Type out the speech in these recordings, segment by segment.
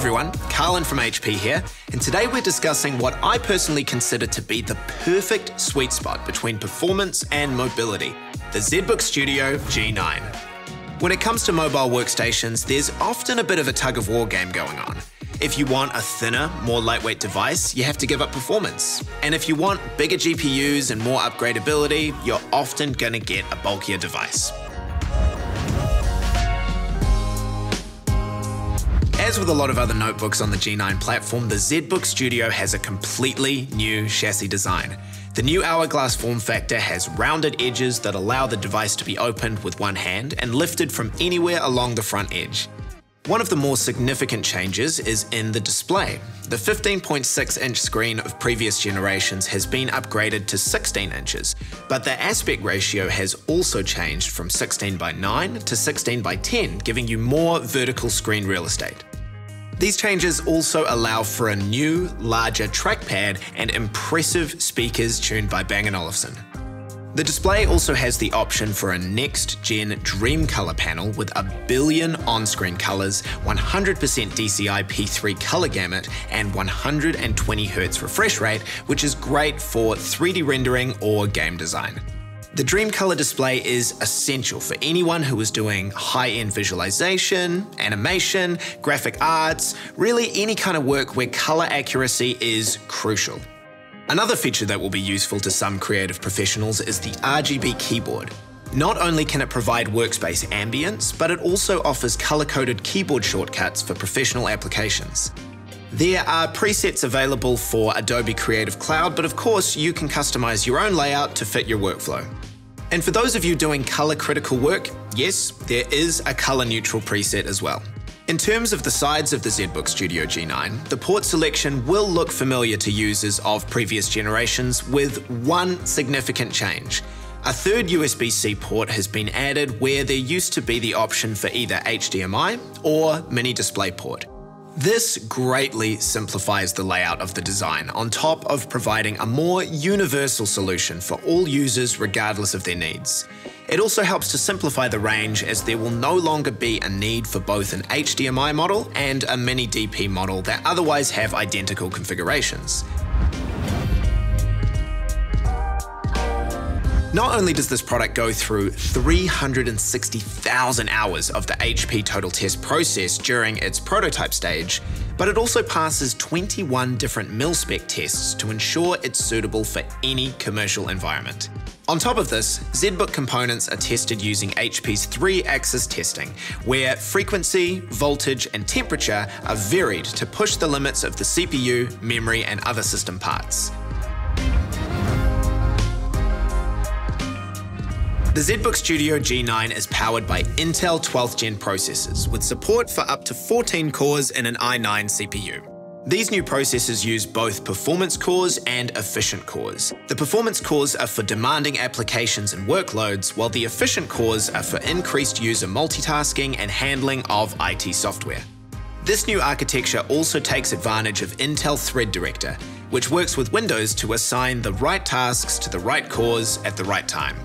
everyone, Carlin from HP here, and today we're discussing what I personally consider to be the perfect sweet spot between performance and mobility, the ZBook Studio G9. When it comes to mobile workstations, there's often a bit of a tug-of-war game going on. If you want a thinner, more lightweight device, you have to give up performance. And if you want bigger GPUs and more upgradability, you're often going to get a bulkier device. As with a lot of other notebooks on the G9 platform, the ZBook Studio has a completely new chassis design. The new hourglass form factor has rounded edges that allow the device to be opened with one hand and lifted from anywhere along the front edge. One of the more significant changes is in the display. The 15.6-inch screen of previous generations has been upgraded to 16 inches, but the aspect ratio has also changed from 16:9 to 16:10, giving you more vertical screen real estate. These changes also allow for a new, larger trackpad and impressive speakers tuned by Bang & Olufsen. The display also has the option for a next-gen Dream Color panel with a billion on-screen colors, 100% DCI P3 color gamut, and 120Hz refresh rate, which is great for 3D rendering or game design. The Dream Color display is essential for anyone who is doing high-end visualization, animation, graphic arts, really any kind of work where color accuracy is crucial. Another feature that will be useful to some creative professionals is the RGB keyboard. Not only can it provide workspace ambience, but it also offers color-coded keyboard shortcuts for professional applications. There are presets available for Adobe Creative Cloud, but of course you can customize your own layout to fit your workflow. And for those of you doing color-critical work, yes, there is a color-neutral preset as well. In terms of the sides of the ZBook Studio G9, the port selection will look familiar to users of previous generations with one significant change. A third USB-C port has been added where there used to be the option for either HDMI or mini DisplayPort. This greatly simplifies the layout of the design, on top of providing a more universal solution for all users regardless of their needs. It also helps to simplify the range, as there will no longer be a need for both an HDMI model and a mini DP model that otherwise have identical configurations. Not only does this product go through 360,000 hours of the HP Total Test process during its prototype stage, but it also passes 21 different mil-spec tests to ensure it's suitable for any commercial environment. On top of this, ZBook components are tested using HP's 3-axis testing, where frequency, voltage, and temperature are varied to push the limits of the CPU, memory, and other system parts. The ZBook Studio G9 is powered by Intel 12th Gen processors, with support for up to 14 cores in an i9 CPU. These new processors use both performance cores and efficient cores. The performance cores are for demanding applications and workloads, while the efficient cores are for increased user multitasking and handling of IT software. This new architecture also takes advantage of Intel Thread Director, which works with Windows to assign the right tasks to the right cores at the right time.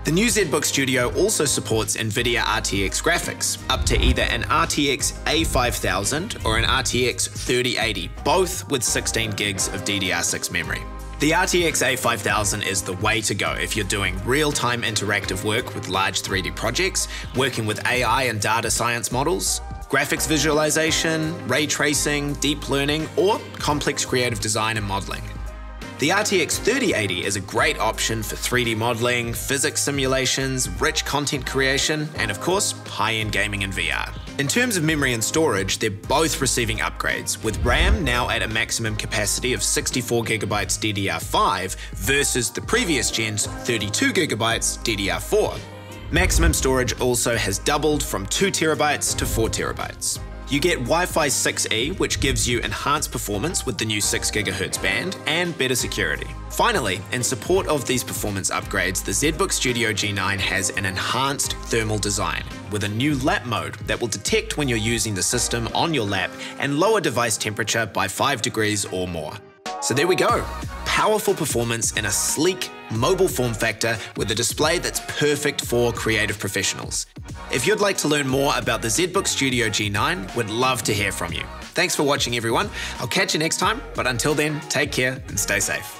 The new ZBook Studio also supports NVIDIA RTX Graphics, up to either an RTX A5000 or an RTX 3080, both with 16 gigs of DDR6 memory. The RTX A5000 is the way to go if you're doing real-time interactive work with large 3D projects, working with AI and data science models, graphics visualization, ray tracing, deep learning, or complex creative design and modeling. The RTX 3080 is a great option for 3D modeling, physics simulations, rich content creation, and of course, high-end gaming and VR. In terms of memory and storage, they're both receiving upgrades, with RAM now at a maximum capacity of 64GB DDR5 versus the previous gen's 32GB DDR4. Maximum storage also has doubled from 2TB to 4TB. You get Wi-Fi 6E, which gives you enhanced performance with the new 6GHz band and better security. Finally, in support of these performance upgrades, the ZBook Studio G9 has an enhanced thermal design with a new lap mode that will detect when you're using the system on your lap and lower device temperature by 5 degrees or more. So there we go. powerful performance in a sleek, mobile form factor with a display that's perfect for creative professionals. If you'd like to learn more about the ZBook Studio G9, we'd love to hear from you. Thanks for watching, everyone. I'll catch you next time, but until then, take care and stay safe.